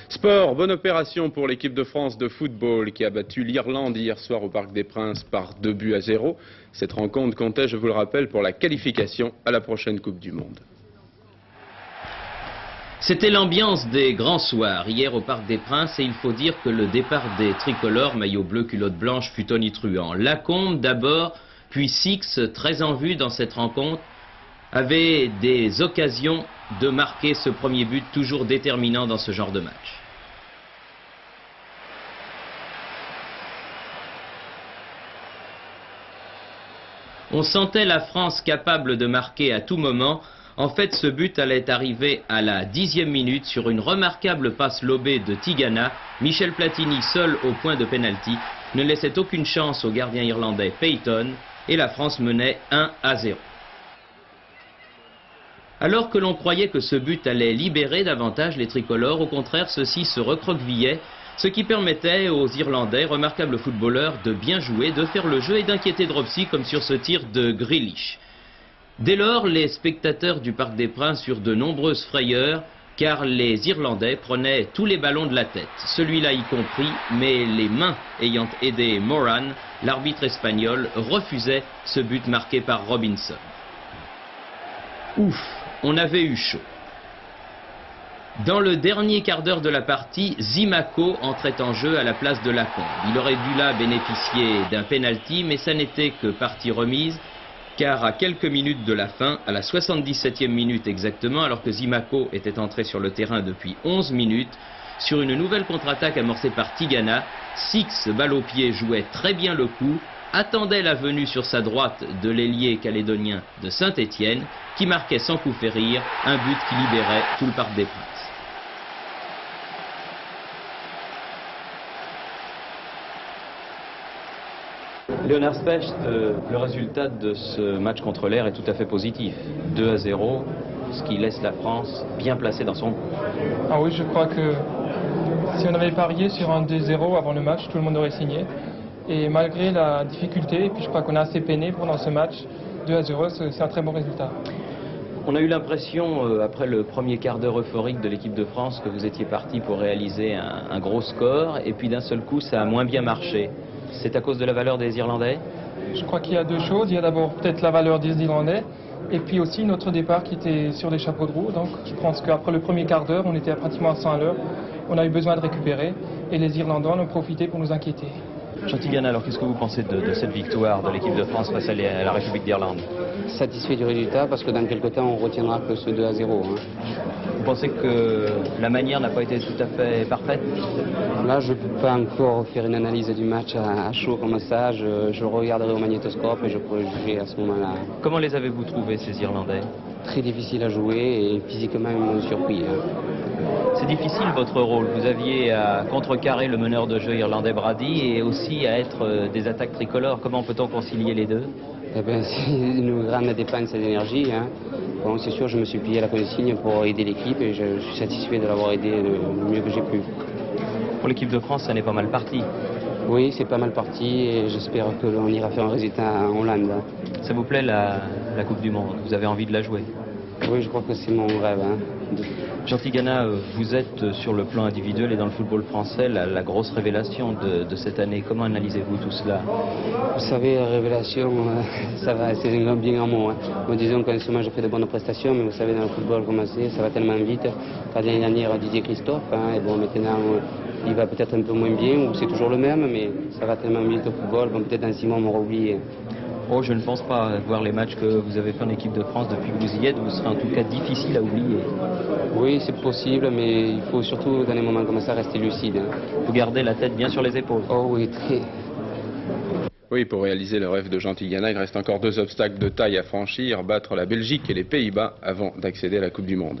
Sport, bonne opération pour l'équipe de France de football qui a battu l'Irlande hier soir au Parc des Princes par 2-0. Cette rencontre comptait, je vous le rappelle, pour la qualification à la prochaine Coupe du Monde. C'était l'ambiance des grands soirs hier au Parc des Princes et il faut dire que le départ des tricolores, maillot bleu, culotte blanche, fut tonitruant. Lacombe d'abord, puis Six, très en vue dans cette rencontre, avait des occasions de marquer ce premier but toujours déterminant dans ce genre de match. On sentait la France capable de marquer à tout moment. En fait, ce but allait arriver à la 10e minute sur une remarquable passe lobée de Tigana. Michel Platini, seul au point de pénalty, ne laissait aucune chance au gardien irlandais Payton et la France menait 1-0. Alors que l'on croyait que ce but allait libérer davantage les tricolores, au contraire, ceux-ci se recroquevillaient, ce qui permettait aux Irlandais, remarquables footballeurs, de bien jouer, de faire le jeu et d'inquiéter Dropsy comme sur ce tir de Grealish. Dès lors, les spectateurs du Parc des Princes eurent de nombreuses frayeurs, car les Irlandais prenaient tous les ballons de la tête, celui-là y compris, mais les mains ayant aidé Moran, l'arbitre espagnol refusait ce but marqué par Robinson. Ouf, on avait eu chaud. Dans le dernier quart d'heure de la partie, Zimaco entrait en jeu à la place de Lacombe. Il aurait dû là bénéficier d'un penalty, mais ça n'était que partie remise, car à quelques minutes de la fin, à la 77e minute exactement, alors que Zimaco était entré sur le terrain depuis 11 minutes, sur une nouvelle contre-attaque amorcée par Tigana, Six, balle au pied, jouait très bien le coup, attendait la venue sur sa droite de l'ailier calédonien de Saint-Étienne, qui marquait sans coup férir un but qui libérait tout le Parc des Princes. Léonard Specht, le résultat de ce match contre l'Air est tout à fait positif. 2-0, ce qui laisse la France bien placée dans son groupe. Ah oui, je crois que si on avait parié sur un 2-0 avant le match, tout le monde aurait signé. Et malgré la difficulté, et puis je crois qu'on a assez peiné pendant ce match, 2-0, c'est un très bon résultat. On a eu l'impression, après le premier quart d'heure euphorique de l'équipe de France, que vous étiez parti pour réaliser un gros score, et puis d'un seul coup, ça a moins bien marché. C'est à cause de la valeur des Irlandais? Je crois qu'il y a deux choses. Il y a d'abord peut-être la valeur des Irlandais, et puis aussi notre départ qui était sur les chapeaux de roue. Donc je pense qu'après le premier quart d'heure, on était pratiquement à 100 à l'heure. On a eu besoin de récupérer, et les Irlandais en ont profité pour nous inquiéter. Jean Tigana, alors qu'est-ce que vous pensez de cette victoire de l'équipe de France face à la République d'Irlande? Satisfait du résultat parce que dans quelques temps on retiendra que ce 2-0. Vous pensez que la manière n'a pas été tout à fait parfaite? Là je ne peux pas encore faire une analyse du match à chaud comme ça. Je regarderai au magnétoscope et je pourrai juger à ce moment-là. Comment les avez-vous trouvés ces Irlandais? Très difficile à jouer et physiquement ils m'ont surpris. C'est difficile votre rôle. Vous aviez à contrecarrer le meneur de jeu irlandais Brady et aussi à être des attaques tricolores. Comment peut-on concilier les deux? Eh bien, c'est une grande dépense d'énergie. Bon, c'est sûr, je me suis plié à la consigne pour aider l'équipe et je suis satisfait de l'avoir aidé le mieux que j'ai pu. Pour l'équipe de France, ça n'est pas mal parti. Oui, c'est pas mal parti et j'espère qu'on ira faire un résultat en Hollande. Ça vous plaît la Coupe du Monde? Vous avez envie de la jouer? Oui, je crois que c'est mon rêve. Jean Tigana, vous êtes sur le plan individuel et dans le football français la grosse révélation de cette année. Comment analysez-vous tout cela? Vous savez, la révélation, ça va, c'est un bien grand mot. Bon, disons qu'en ce moment je fais de bonnes prestations, mais vous savez, dans le football, comment c'est, ça va tellement vite. L'année dernière, Didier Christophe, et bon, maintenant, il va peut-être un peu moins bien, ou c'est toujours le même, mais ça va tellement vite au football, bon, peut-être dans 6 mois on m'aura oublié. Oh, je ne pense pas. Voir les matchs que vous avez fait en équipe de France depuis que vous y êtes, vous serez en tout cas difficile à oublier. Oui, c'est possible, mais il faut surtout, dans les moments comme ça, rester lucide. Vous gardez la tête bien sur les épaules. Oh oui, très. Oui, pour réaliser le rêve de Jean Tigana, il reste encore 2 obstacles de taille à franchir, battre la Belgique et les Pays-Bas avant d'accéder à la Coupe du Monde.